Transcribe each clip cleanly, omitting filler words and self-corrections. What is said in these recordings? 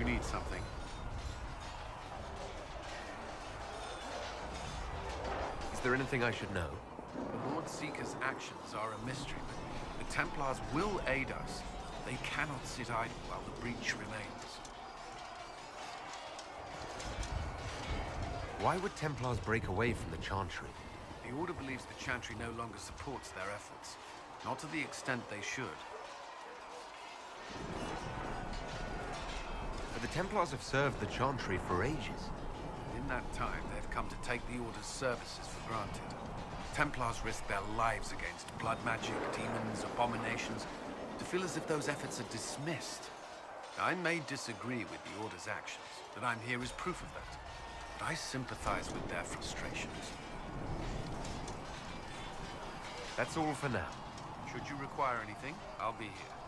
you need something? Is there anything I should know? The Lord Seeker's actions are a mystery, but the Templars will aid us. They cannot sit idle while the breach remains. Why would Templars break away from the Chantry? The Order believes the Chantry no longer supports their efforts. Not to the extent they should. But the Templars have served the Chantry for ages. In that time, they've come to take the Order's services for granted. Templars risk their lives against blood magic, demons, abominations, to feel as if those efforts are dismissed. I may disagree with the Order's actions, but I'm here as proof of that. But I sympathize with their frustrations. That's all for now. Should you require anything, I'll be here.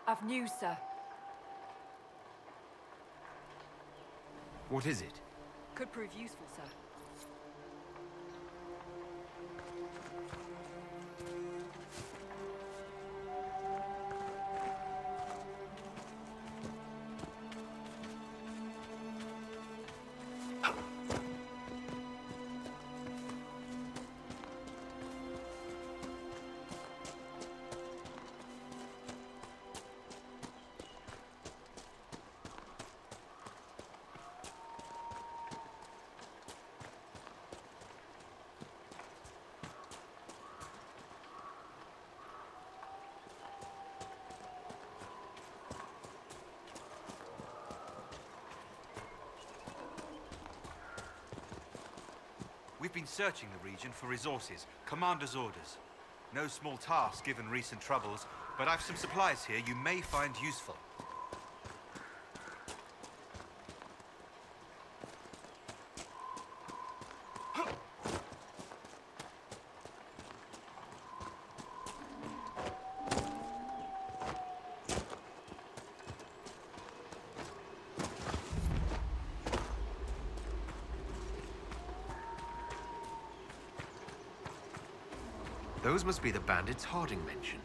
I've news, sir. What is it? Could prove useful, sir. We've been searching the region for resources, Commander's orders. No small task given recent troubles, but I've some supplies here you may find useful. Those must be the bandits Harding mentioned.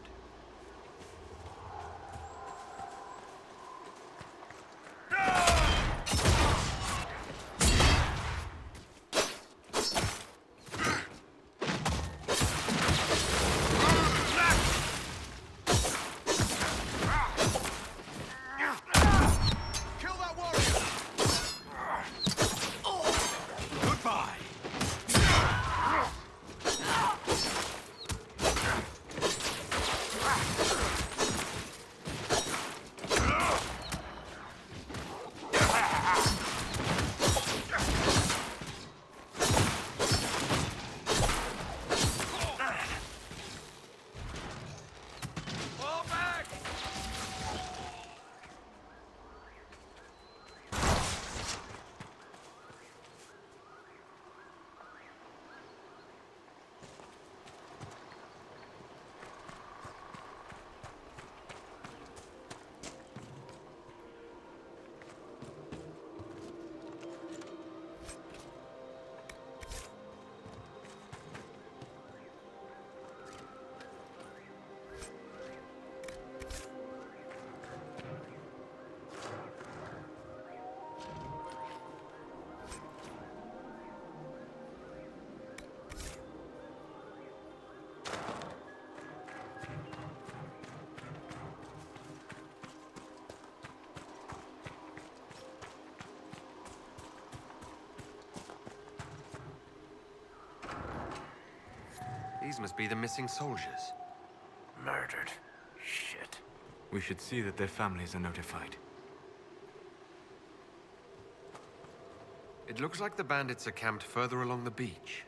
These must be the missing soldiers. Murdered. Shit. We should see that their families are notified. It looks like the bandits are camped further along the beach.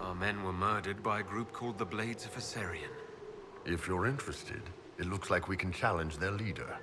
Our men were murdered by a group called the Blades of Assyrian. If you're interested, it looks like we can challenge their leader.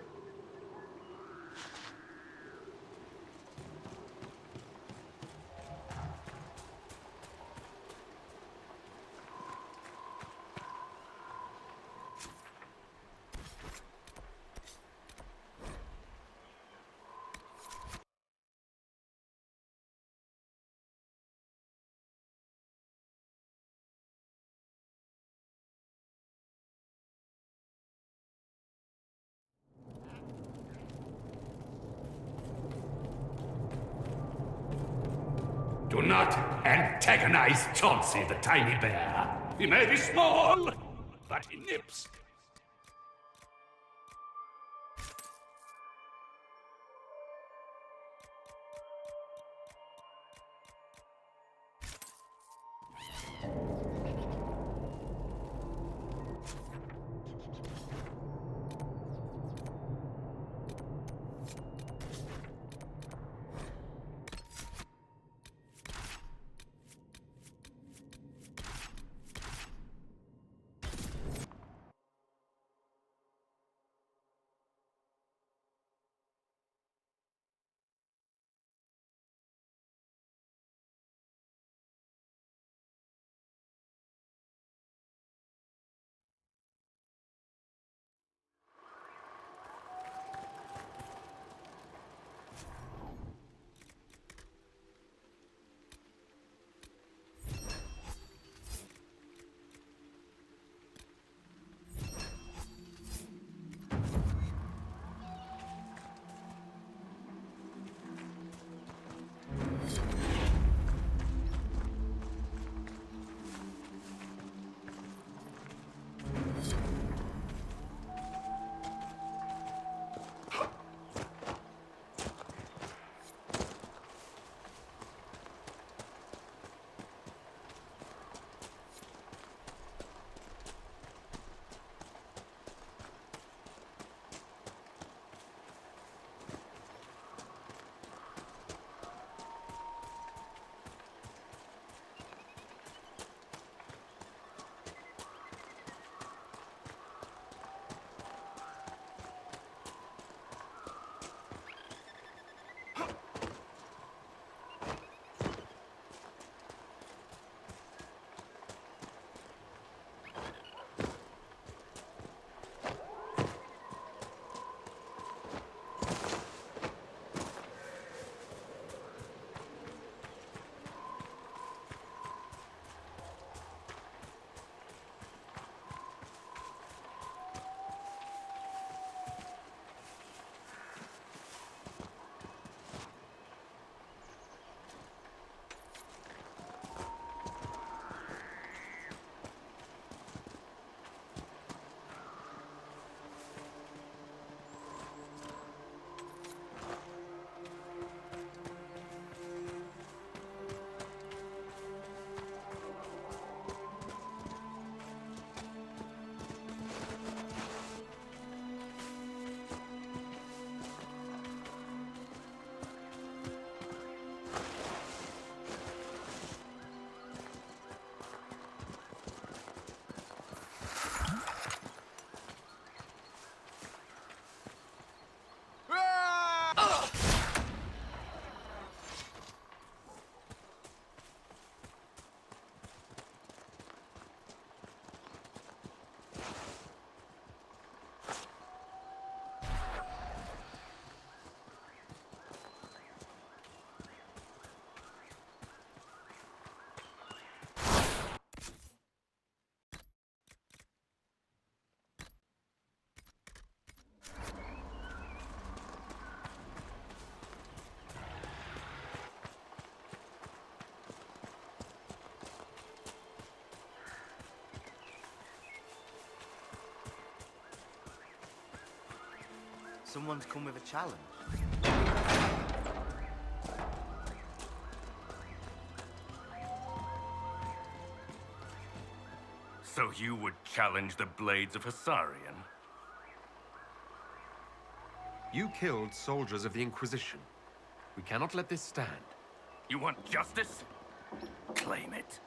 Do not antagonize Chauncey the tiny bear. He may be small, but he nips. Someone's come with a challenge. So you would challenge the Blades of Hissarion? You killed soldiers of the Inquisition. We cannot let this stand. You want justice? Claim it.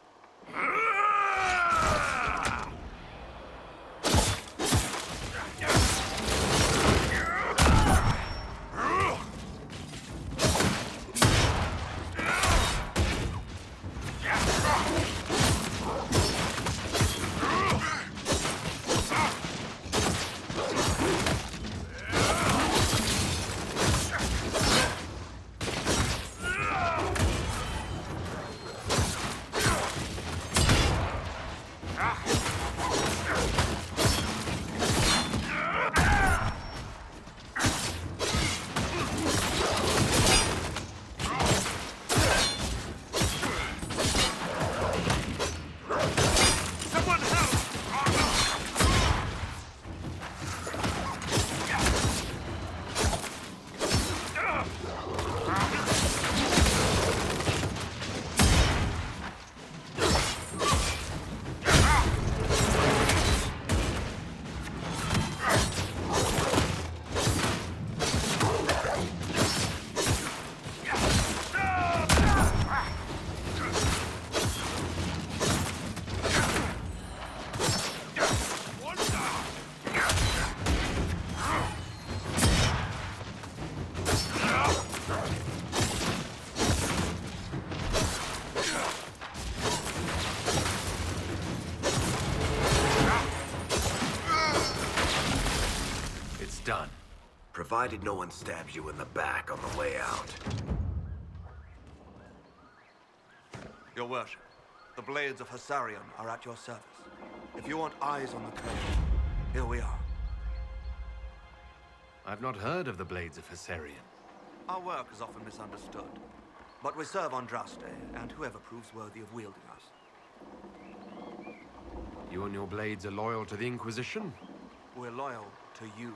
Done. Provided no one stabs you in the back on the way out. Your worship, the Blades of Hissarion are at your service. If you want eyes on the coast, here we are. I've not heard of the Blades of Hissarion. Our work is often misunderstood, but we serve Andraste and whoever proves worthy of wielding us. You and your blades are loyal to the Inquisition? We're loyal to you.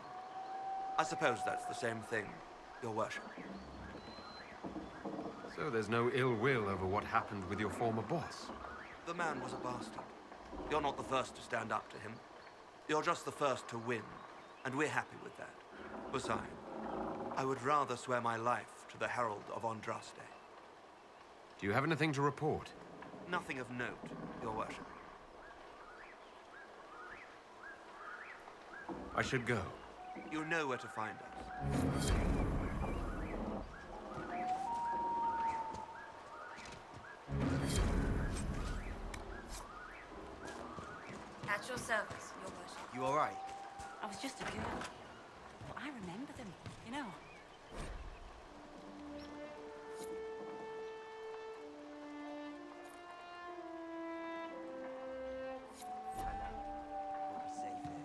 I suppose that's the same thing, your worship. So there's no ill will over what happened with your former boss? The man was a bastard. You're not the first to stand up to him. You're just the first to win, and we're happy with that. Besides, I would rather swear my life to the Herald of Andraste. Do you have anything to report? Nothing of note, your worship. I should go. You know where to find us. At your service, your worship. You all right? I was just a girl. But I remember them, you know. We'll be safe here.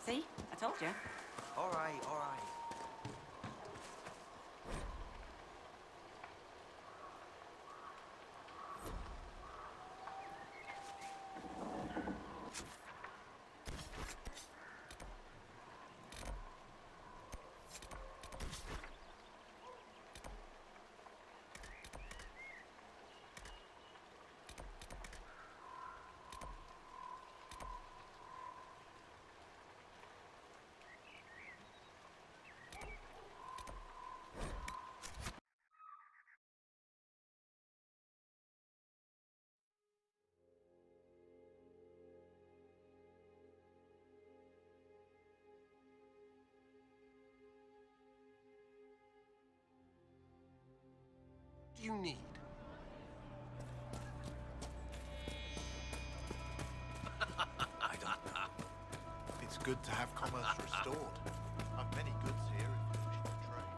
See? I told you. All right, all right. What do you need? I don't know. It's good to have commerce restored. I've many goods here if you wish to trade.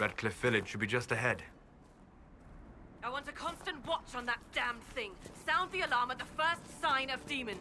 Redcliffe Village should be just ahead. I want a constant watch on that damned thing. Sound the alarm at the first sign of demons.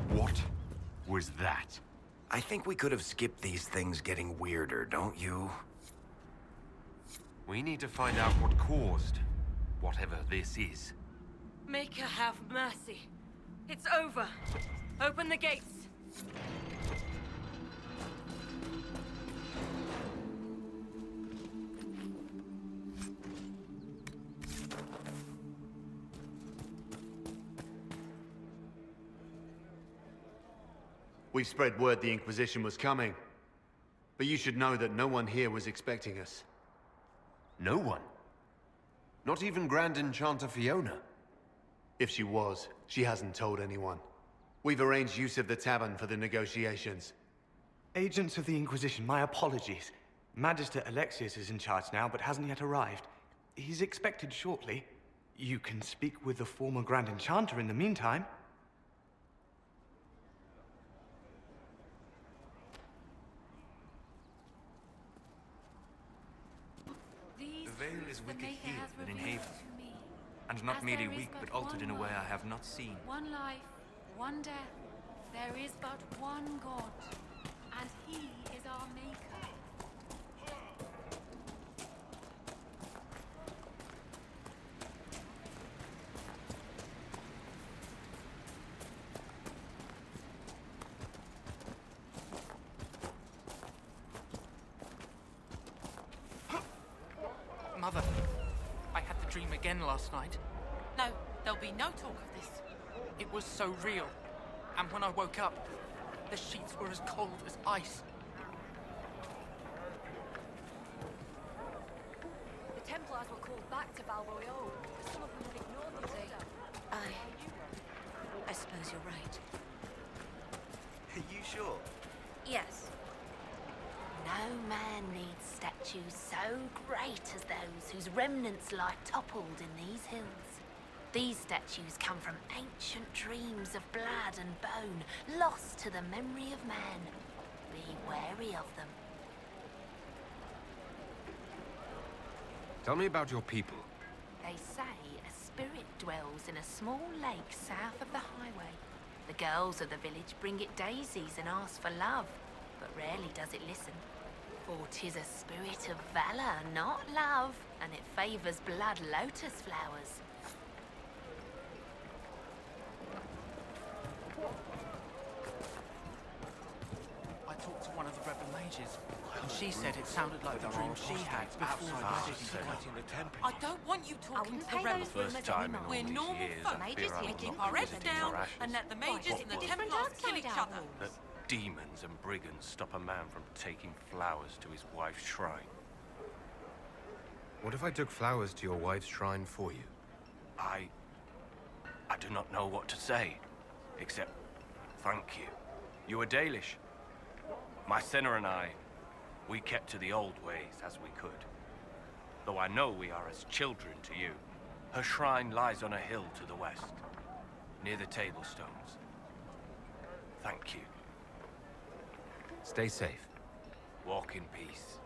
What was that? I think we could have skipped these things getting weirder, don't you? We need to find out what caused whatever this is. Make her have mercy. It's over. Open the gates. We spread word the Inquisition was coming. But you should know that no one here was expecting us. No one? Not even Grand Enchanter Fiona? If she was, she hasn't told anyone. We've arranged use of the tavern for the negotiations. Agents of the Inquisition, my apologies. Magister Alexius is in charge now, but hasn't yet arrived. He's expected shortly. You can speak with the former Grand Enchanter in the meantime. The veil is wicked here than in Haven, and not merely weak, but altered in a way I have not seen. One life, one death. There is but one God, and He is our Maker. Mother, I had the dream again last night. No, there'll be no talk of this. It was so real. And when I woke up, the sheets were as cold as ice. The Templars were called back to Valboyol. Some of them have ignored the order. I suppose you're right. Are you sure? Yes. No man needs statues so great as those whose remnants lie toppled in these hills. These statues come from ancient dreams of blood and bone, lost to the memory of man. Be wary of them. Tell me about your people. They say a spirit dwells in a small lake south of the highway. The girls of the village bring it daisies and ask for love, but rarely does it listen. For 'tis a spirit of valor, not love, and it favors blood lotus flowers. I talked to one of the rebel mages, and she said it sounded like the dream she had before the city. I don't want you talking to the rebels. We're normal folk. Mages We here keep our heads down and let the mages and the Templars kill each other. Let demons and brigands stop a man from taking flowers to his wife's shrine. What if I took flowers to your wife's shrine for you? I do not know what to say, except thank you. You were Dalish. My sinner and I, we kept to the old ways as we could. though I know we are as children to you. Her shrine lies on a hill to the west, near the tablstones. Thank you. Stay safe. Walk in peace.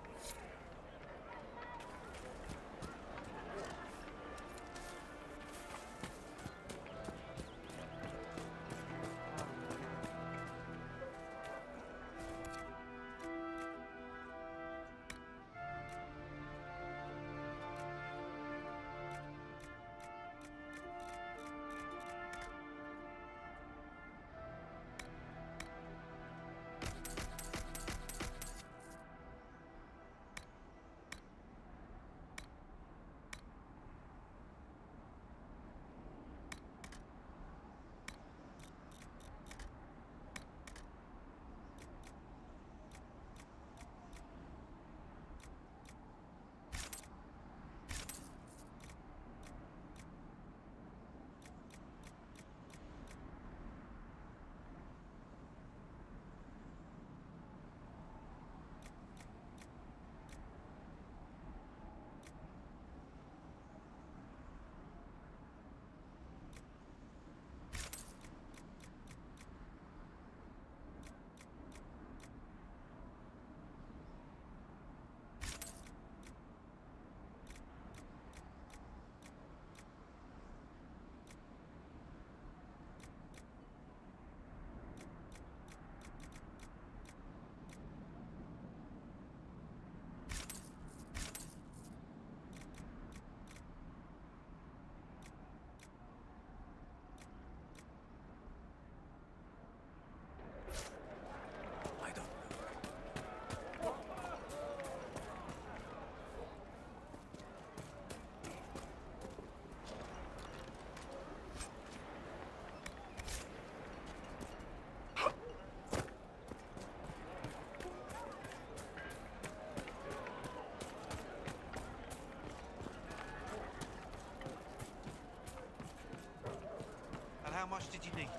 How much did you need?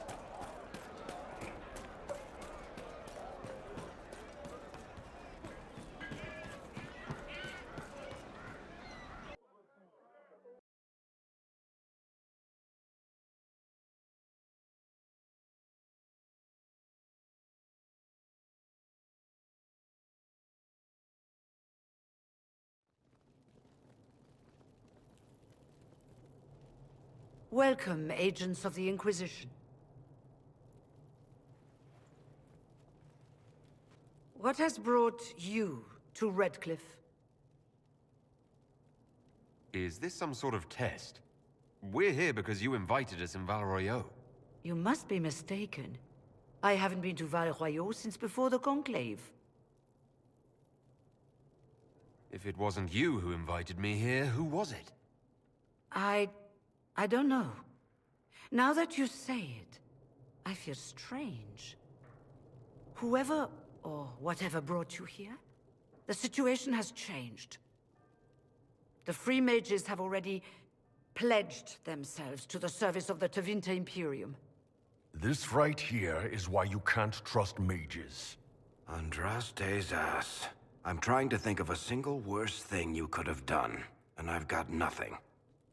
Welcome, agents of the Inquisition. What has brought you to Redcliffe? Is this some sort of test? We're here because you invited us in Val Royeaux. You must be mistaken. I haven't been to Val Royeaux since before the Conclave. If it wasn't you who invited me here, who was it? I don't know. Now that you say it, I feel strange. Whoever or whatever brought you here, the situation has changed. The Free Mages have already pledged themselves to the service of the Tevinter Imperium. This right here is why you can't trust mages. Andraste's ass. I'm trying to think of a single worse thing you could have done, and I've got nothing.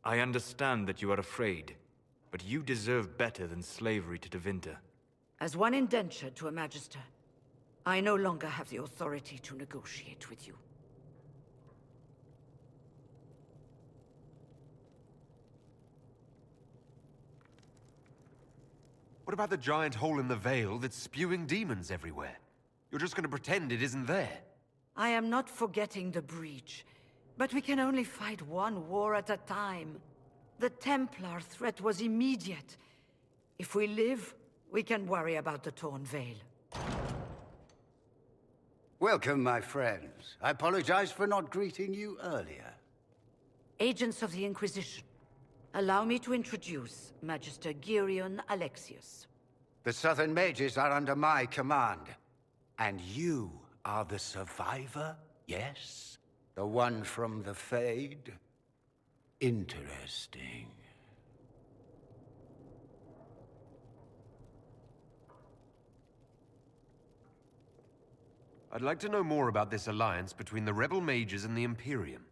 I understand that you are afraid, but you deserve better than slavery to Tevinter. As one indentured to a Magister, I no longer have the authority to negotiate with you. What about the giant hole in the veil that's spewing demons everywhere? You're just gonna pretend it isn't there? I am not forgetting the breach, but we can only fight one war at a time. The Templar threat was immediate. If we live, we can worry about the torn veil. Welcome, my friends. I apologize for not greeting you earlier. Agents of the Inquisition, allow me to introduce Magister Girion Alexius. The Southern Mages are under my command. And you are the survivor, yes? The one from the Fade? Interesting. I'd like to know more about this alliance between the rebel mages and the Imperium.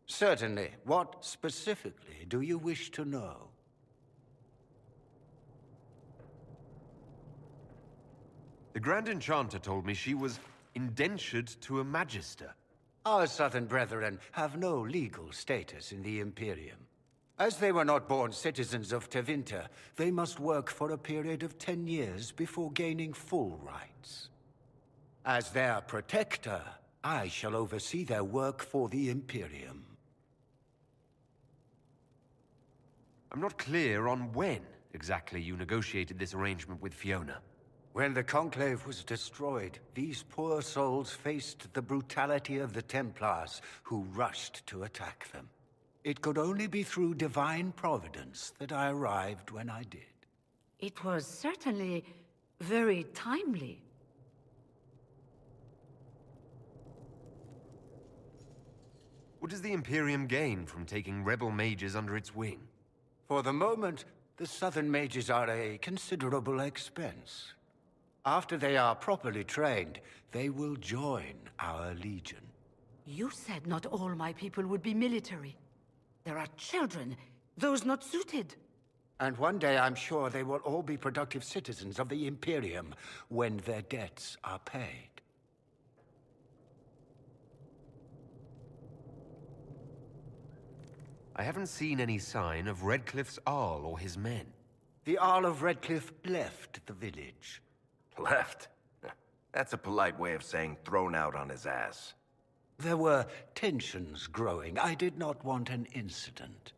Certainly. What specifically do you wish to know? The Grand Enchanter told me she was indentured to a Magister. Our southern brethren have no legal status in the Imperium. As they were not born citizens of Tevinter, they must work for a period of 10 years before gaining full rights. As their protector, I shall oversee their work for the Imperium. I'm not clear on when exactly you negotiated this arrangement with Fiona. When the Conclave was destroyed, these poor souls faced the brutality of the Templars, who rushed to attack them. It could only be through divine providence that I arrived when I did. It was certainly very timely. What does the Imperium gain from taking rebel mages under its wing? For the moment, the Southern mages are a considerable expense. After they are properly trained, they will join our legion. You said not all my people would be military. There are children, those not suited. And one day I'm sure they will all be productive citizens of the Imperium when their debts are paid. I haven't seen any sign of Redcliffe's Arl or his men. The Arl of Redcliffe left the village. Left? That's a polite way of saying thrown out on his ass. There were tensions growing. I did not want an incident.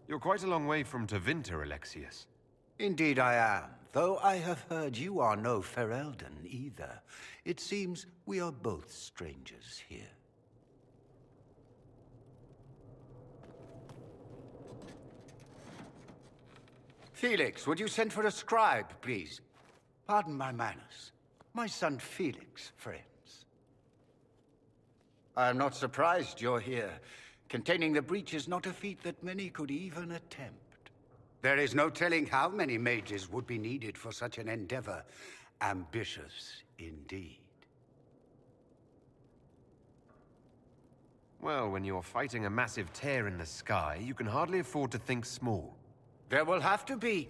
You're quite a long way from Tevinter, Alexius. Indeed I am, though I have heard you are no Ferelden either. It seems we are both strangers here. Felix, would you send for a scribe, please? Pardon my manners. My son Felix, friends. I am not surprised you're here. Containing the breach is not a feat that many could even attempt. There is no telling how many mages would be needed for such an endeavor. Ambitious indeed. Well, when you're fighting a massive tear in the sky, you can hardly afford to think small. There will have to be.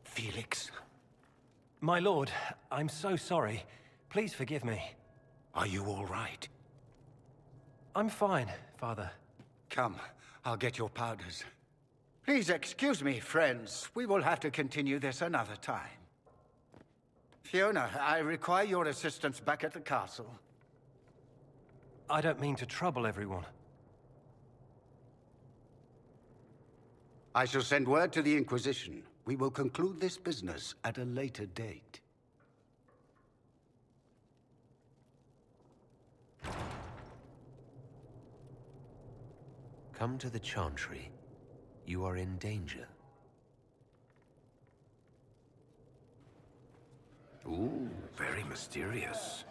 Felix. My lord, I'm so sorry. Please forgive me. Are you all right? I'm fine, Father. Come, I'll get your powders. Please excuse me, friends. We will have to continue this another time. Fiona, I require your assistance back at the castle. I don't mean to trouble everyone. I shall send word to the Inquisition. We will conclude this business at a later date. Come to the Chantry. You are in danger. Ooh, very mysterious.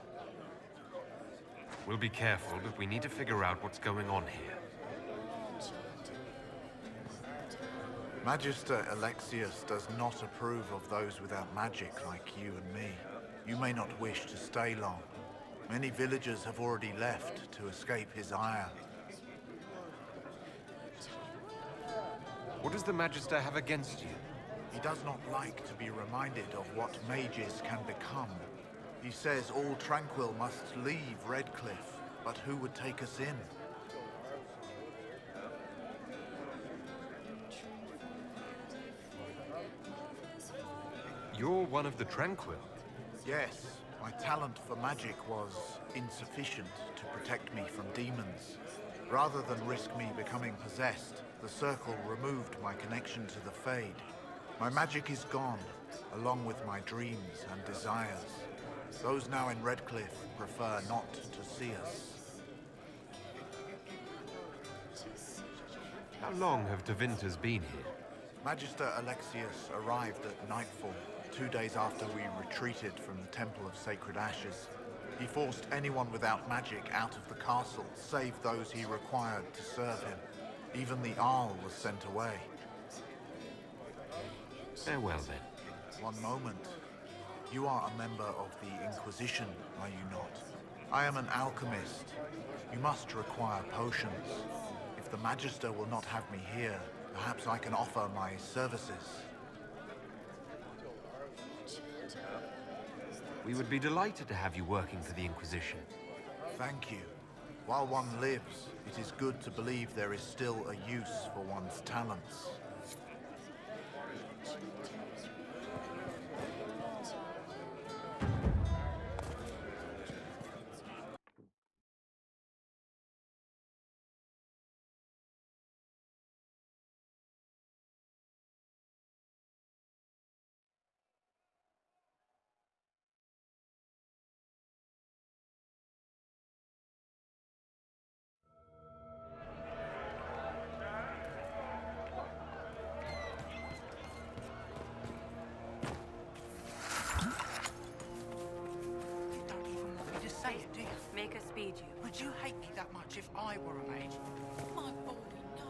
We'll be careful, but we need to figure out what's going on here. Magister Alexius does not approve of those without magic like you and me. You may not wish to stay long. Many villagers have already left to escape his ire. What does the Magister have against you? He does not like to be reminded of what mages can become. He says all Tranquil must leave Redcliffe, but who would take us in? You're one of the Tranquil? Yes, my talent for magic was insufficient to protect me from demons. Rather than risk me becoming possessed, the Circle removed my connection to the Fade. My magic is gone, along with my dreams and desires. Those now in Redcliffe prefer not to see us. How long have Devinters been here? Magister Alexius arrived at nightfall, 2 days after we retreated from the Temple of Sacred Ashes. He forced anyone without magic out of the castle, save those he required to serve him. Even the Arl was sent away. Farewell, then. One moment. You are a member of the Inquisition, are you not? I am an alchemist. You must require potions. If the Magister will not have me here, perhaps I can offer my services. We would be delighted to have you working for the Inquisition. Thank you. While one lives, it is good to believe there is still a use for one's talents. Say it, do you? Make her speed you. Would you hate me that much if I were a mage? My boy, no.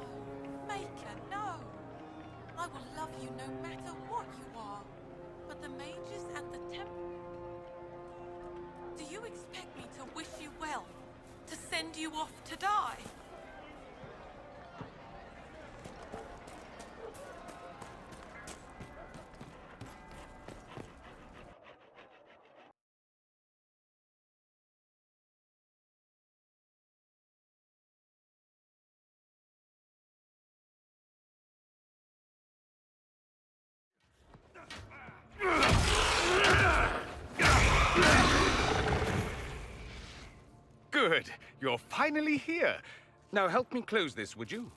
Make her, no. I will love you no matter what you are. But the mages and the Do you expect me to wish you well? To send you off to die? Good. You're finally here. Now help me close this, would you?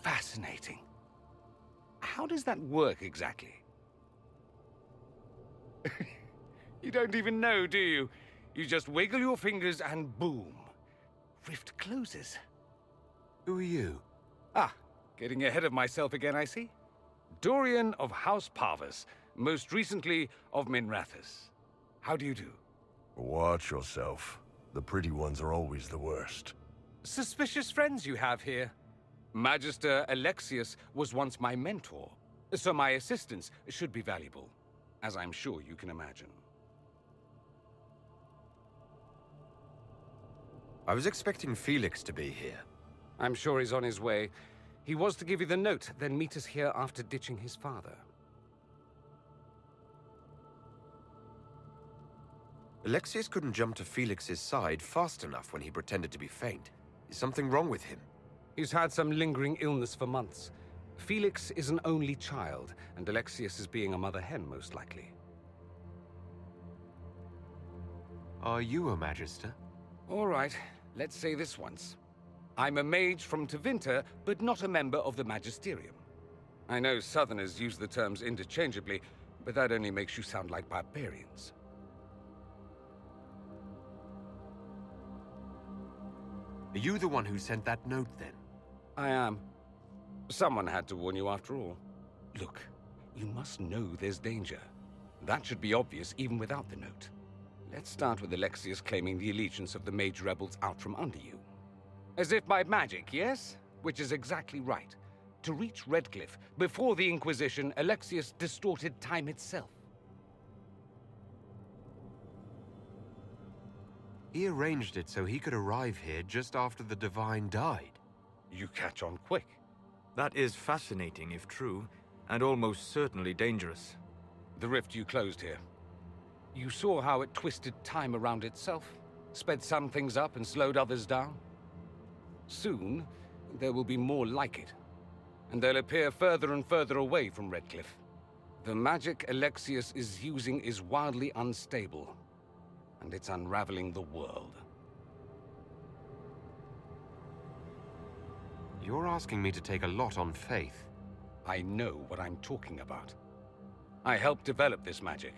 Fascinating. How does that work exactly? You don't even know, do you? You just wiggle your fingers and boom. Rift closes. Who are you? Ah, getting ahead of myself again, I see. Dorian of House Parvus, most recently of Minrathous. How do you do? Watch yourself. The pretty ones are always the worst. Suspicious friends you have here. Magister Alexius was once my mentor, so my assistance should be valuable, as I'm sure you can imagine. I was expecting Felix to be here. I'm sure he's on his way. He was to give you the note, then meet us here after ditching his father. Alexius couldn't jump to Felix's side fast enough when he pretended to be faint. Is something wrong with him? He's had some lingering illness for months. Felix is an only child, and Alexius is being a mother hen, most likely. Are you a Magister? All right, let's say this once. I'm a mage from Tevinter, but not a member of the Magisterium. I know Southerners use the terms interchangeably, but that only makes you sound like barbarians. Are you the one who sent that note, then? I am. Someone had to warn you after all. Look, you must know there's danger. That should be obvious even without the note. Let's start with Alexius claiming the allegiance of the mage rebels out from under you. As if by magic, yes? which is exactly right. To reach Redcliffe, before the Inquisition, Alexius distorted time itself. He arranged it so he could arrive here just after the Divine died. You catch on quick. That is fascinating, if true, and almost certainly dangerous. The rift you closed here. You saw how it twisted time around itself, sped some things up and slowed others down? Soon, there will be more like it, and they'll appear further and further away from Redcliffe. The magic Alexius is using is wildly unstable, and it's unraveling the world. You're asking me to take a lot on faith. I know what I'm talking about. I helped develop this magic.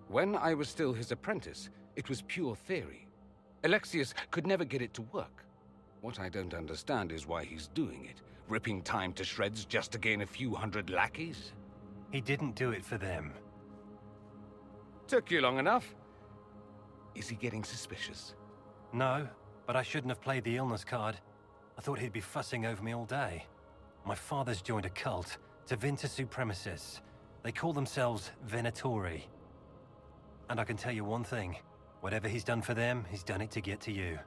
When I was still his apprentice, it was pure theory. Alexius could never get it to work. What I don't understand is why he's doing it, ripping time to shreds just to gain a few hundred lackeys. He didn't do it for them. Took you long enough. Is he getting suspicious? No, but I shouldn't have played the illness card. I thought he'd be fussing over me all day. My father's joined a cult, Tevinter Supremacists. They call themselves Venatori. And I can tell you one thing. Whatever he's done for them, he's done it to get to you.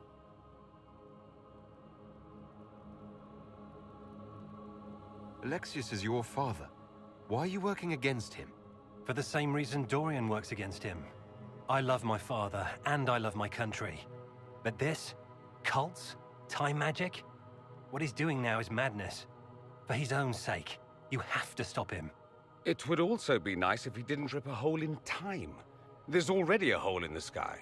Alexius is your father. Why are you working against him? For the same reason Dorian works against him. I love my father, and I love my country. But this? Cults? Time magic? What he's doing now is madness. For his own sake, you have to stop him. It would also be nice if he didn't rip a hole in time. There's already a hole in the sky.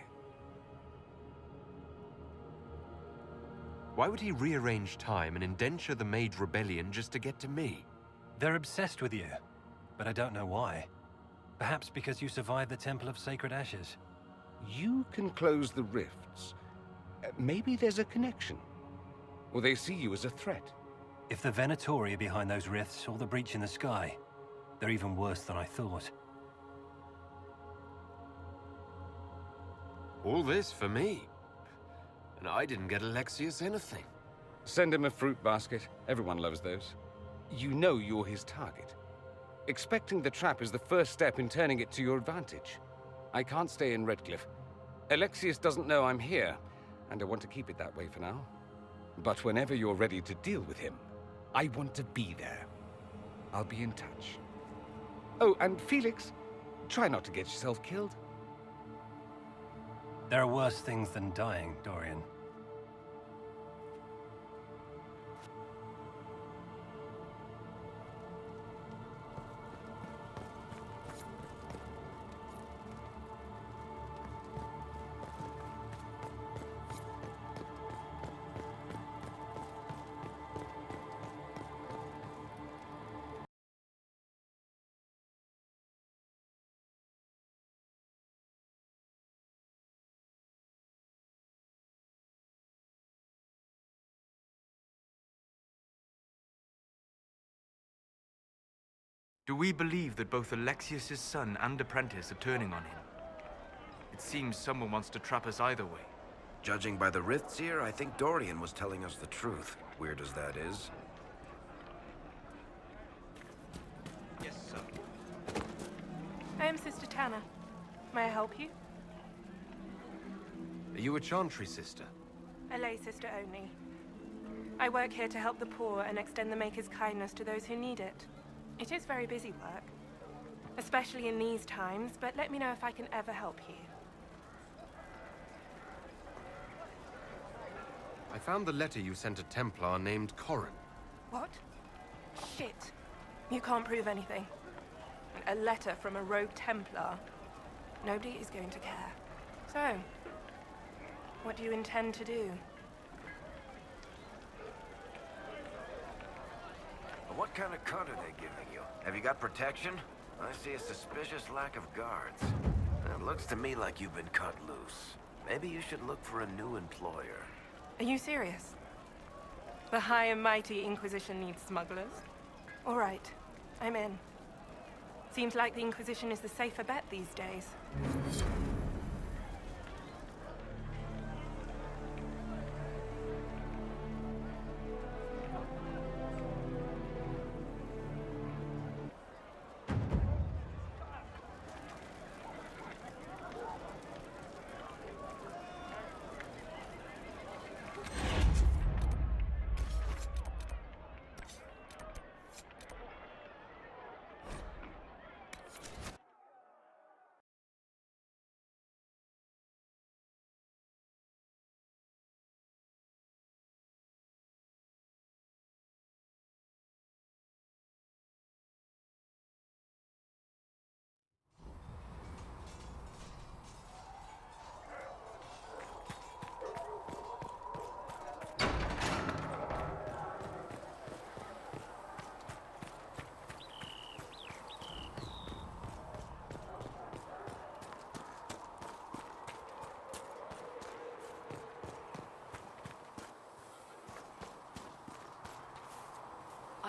Why would he rearrange time and indenture the Mage Rebellion just to get to me? They're obsessed with you, but I don't know why. Perhaps because you survived the Temple of Sacred Ashes. You can close the rifts. Maybe there's a connection. Or they see you as a threat. If the Venatori are behind those rifts or the breach in the sky, they're even worse than I thought. All this for me. And I didn't get Alexius anything. Send him a fruit basket. Everyone loves those. You know you're his target. Expecting the trap is the first step in turning it to your advantage. I can't stay in Redcliffe. Alexius doesn't know I'm here, and I want to keep it that way for now. But whenever you're ready to deal with him, I want to be there. I'll be in touch. Oh, and Felix, try not to get yourself killed. There are worse things than dying, Dorian. Do we believe that both Alexius's son and apprentice are turning on him? It seems someone wants to trap us either way. Judging by the rifts here, I think Dorian was telling us the truth, weird as that is. Yes, sir. I am Sister Tanner. May I help you? Are you a Chantry sister? A lay sister only. I work here to help the poor and extend the Maker's kindness to those who need it. It is very busy work, especially in these times, but let me know if I can ever help you. I found the letter you sent a Templar named Corrin. What? Shit. You can't prove anything. A letter from a rogue Templar. Nobody is going to care. So, what do you intend to do? What kind of cut are they giving you? Have you got protection? I see a suspicious lack of guards. It looks to me like you've been cut loose. Maybe you should look for a new employer. Are you serious? The High and Mighty Inquisition needs smugglers? All right, I'm in. Seems like the Inquisition is the safer bet these days.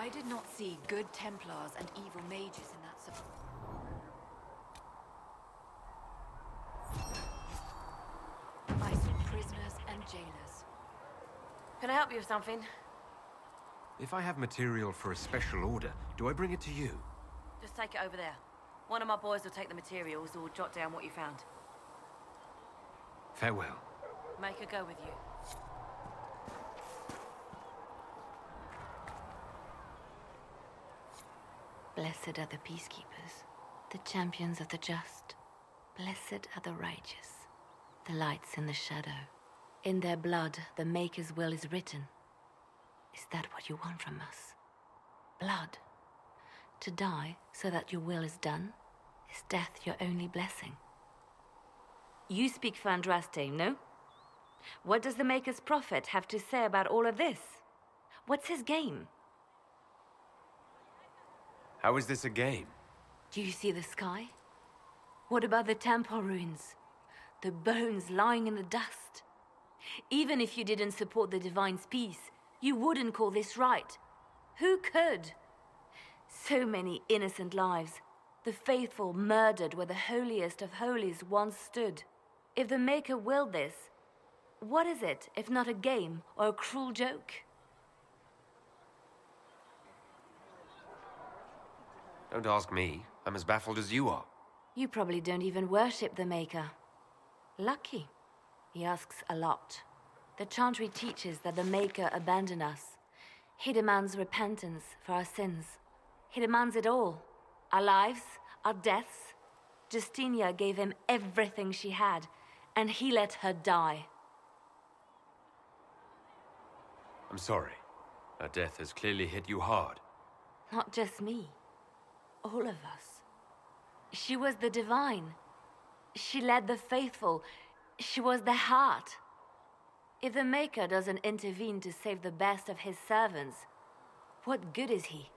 I did not see good Templars and evil mages in that I saw prisoners and jailers. Can I help you with something? If I have material for a special order, do I bring it to you? Just take it over there. One of my boys will take the materials or jot down what you found. Farewell. Make her go with you. Blessed are the peacekeepers, the champions of the just. Blessed are the righteous, the lights in the shadow. In their blood, the Maker's will is written. Is that what you want from us? Blood? To die so that your will is done? Is death your only blessing? You speak for Andraste, no? What does the Maker's prophet have to say about all of this? What's his game? How is this a game? Do you see the sky? What about the temple ruins? The bones lying in the dust? Even if you didn't support the Divine's peace, you wouldn't call this right. Who could? So many innocent lives. The faithful murdered where the holiest of holies once stood. If the Maker willed this, what is it if not a game or a cruel joke? Don't ask me. I'm as baffled as you are. You probably don't even worship the Maker. Lucky. He asks a lot. The Chantry teaches that the Maker abandoned us. He demands repentance for our sins. He demands it all. Our lives, our deaths. Justinia gave him everything she had, and he let her die. I'm sorry. Her death has clearly hit you hard. Not just me. All of us. She was the Divine. She led the faithful. She was their heart. If the Maker doesn't intervene to save the best of his servants, what good is he?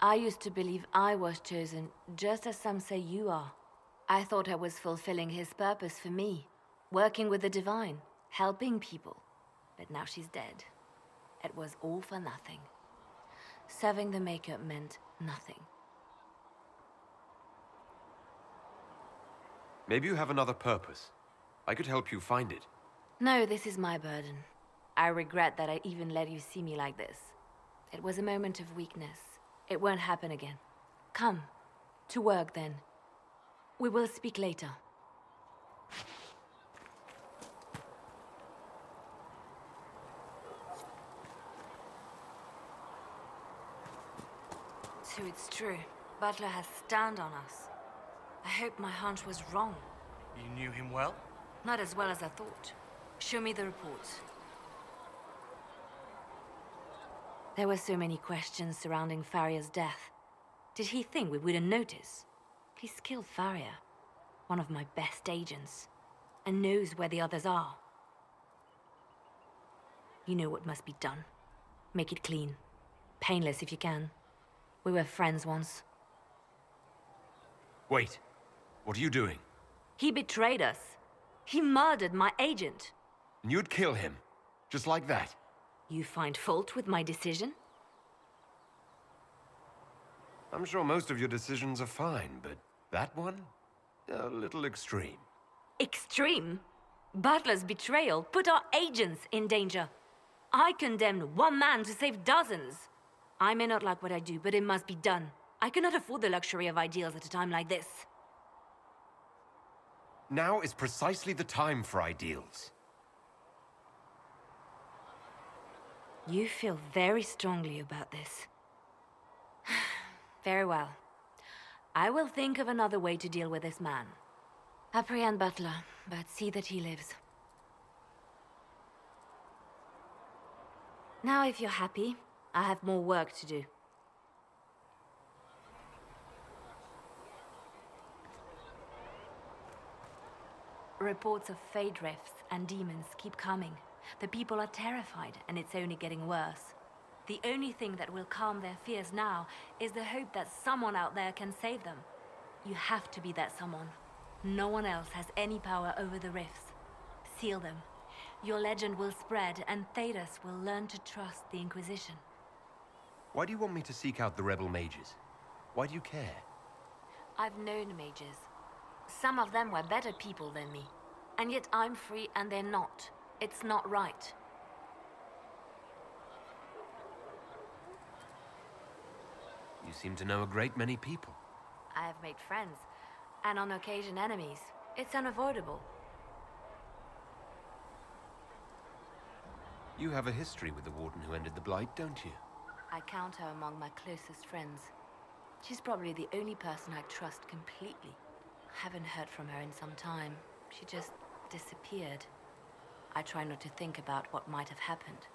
I used to believe I was chosen, just as some say you are. I thought I was fulfilling his purpose for me, working with the Divine, helping people. But now she's dead. It was all for nothing. Serving the Maker meant nothing. Maybe you have another purpose. I could help you find it. No, this is my burden. I regret that I even let you see me like this. It was a moment of weakness. It won't happen again. Come, to work then. We will speak later. So it's true. Butler has stand on us. I hope my hunch was wrong. You knew him well? Not as well as I thought. Show me the reports. There were so many questions surrounding Faria's death. Did he think we wouldn't notice? He's killed Faria, one of my best agents, and knows where the others are. You know what must be done. Make it clean. Painless if you can. We were friends once. Wait. What are you doing? He betrayed us. He murdered my agent. And you'd kill him? Just like that? You find fault with my decision? I'm sure most of your decisions are fine, but that one? A little extreme. Extreme? Butler's betrayal put our agents in danger. I condemned one man to save dozens. I may not like what I do, but it must be done. I cannot afford the luxury of ideals at a time like this. Now is precisely the time for ideals. You feel very strongly about this. Very well. I will think of another way to deal with this man. Apprehend Butler, but see that he lives. Now, if you're happy, I have more work to do. Reports of fade rifts and demons keep coming. The people are terrified, and it's only getting worse. The only thing that will calm their fears now is the hope that someone out there can save them. You have to be that someone. No one else has any power over the rifts. Seal them. Your legend will spread, and Thedas will learn to trust the Inquisition. Why do you want me to seek out the rebel mages? Why do you care? I've known mages. Some of them were better people than me. And yet I'm free and they're not. It's not right. You seem to know a great many people. I have made friends, and on occasion enemies. It's unavoidable. You have a history with the warden who ended the Blight, don't you? I count her among my closest friends. She's probably the only person I trust completely. I haven't heard from her in some time. She just disappeared. I try not to think about what might have happened.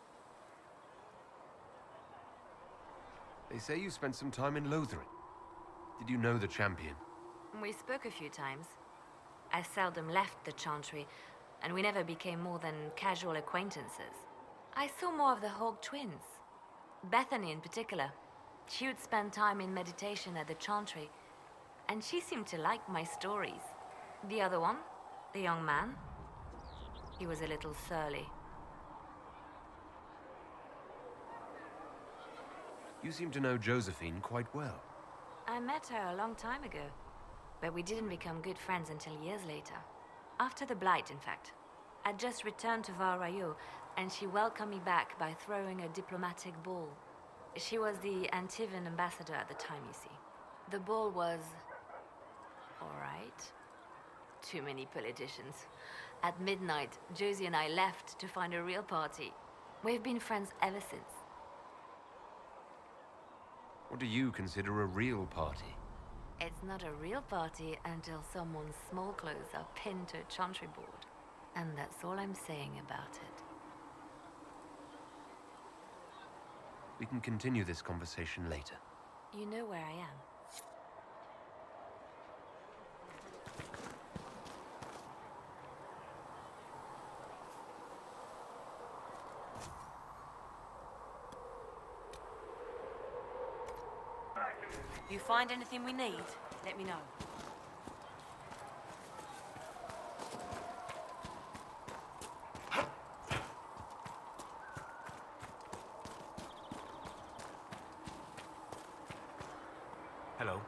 They say you spent some time in Lothering. Did you know the champion? We spoke a few times. I seldom left the Chantry, and we never became more than casual acquaintances. I saw more of the Hawk twins. Bethany in particular. She would spend time in meditation at the Chantry, and she seemed to like my stories. The other one, the young man, he was a little surly. You seem to know Josephine quite well. I met her a long time ago, but we didn't become good friends until years later. After the Blight, in fact. I'd just returned to Val Rayo, and she welcomed me back by throwing a diplomatic ball. She was the Antivan ambassador at the time, you see. The ball was... all right. Too many politicians. At midnight, Josie and I left to find a real party. We've been friends ever since. What do you consider a real party? It's not a real party until someone's small clothes are pinned to a chantry board. And that's all I'm saying about it. We can continue this conversation later. You know where I am. You find anything we need, let me know. Hello.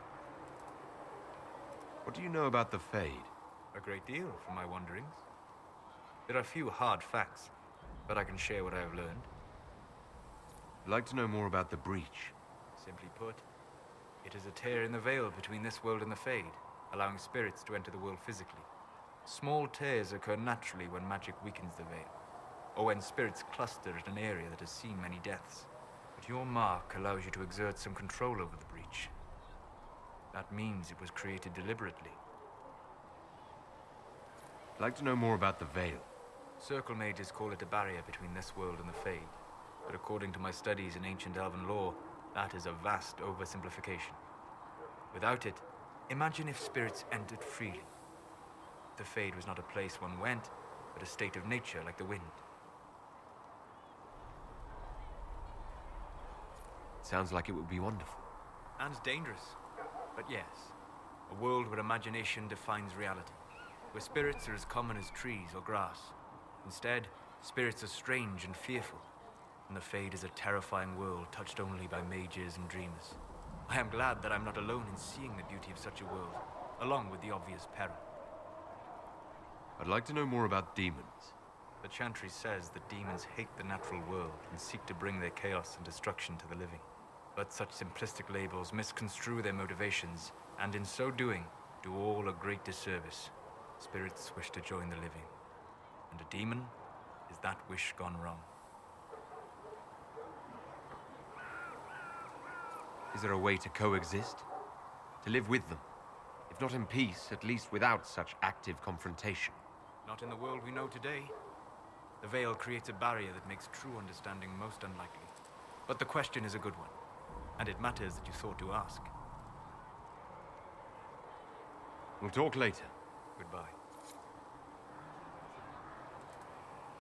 What do you know about the Fade? A great deal from my wanderings. There are few hard facts, but I can share what I have learned. I'd like to know more about the Breach. Simply put, it is a tear in the veil between this world and the Fade, allowing spirits to enter the world physically. Small tears occur naturally when magic weakens the veil, or when spirits cluster at an area that has seen many deaths. But your mark allows you to exert some control over the Breach. That means it was created deliberately. I'd like to know more about the Veil. Circle mages call it a barrier between this world and the Fade, but according to my studies in ancient elven lore, that is a vast oversimplification. Without it, imagine if spirits entered freely. The Fade was not a place one went, but a state of nature like the wind. It sounds like it would be wonderful. And dangerous. But yes, a world where imagination defines reality, where spirits are as common as trees or grass. Instead, spirits are strange and fearful, and the Fade is a terrifying world touched only by mages and dreamers. I am glad that I'm not alone in seeing the beauty of such a world, along with the obvious peril. I'd like to know more about demons. The Chantry says that demons hate the natural world and seek to bring their chaos and destruction to the living. But such simplistic labels misconstrue their motivations, and in so doing, do all a great disservice. Spirits wish to join the living, and a demon is that wish gone wrong. Is there a way to coexist? To live with them? If not in peace, at least without such active confrontation. Not in the world we know today. The Veil creates a barrier that makes true understanding most unlikely. But the question is a good one, and it matters that you thought to ask. We'll talk later. Goodbye.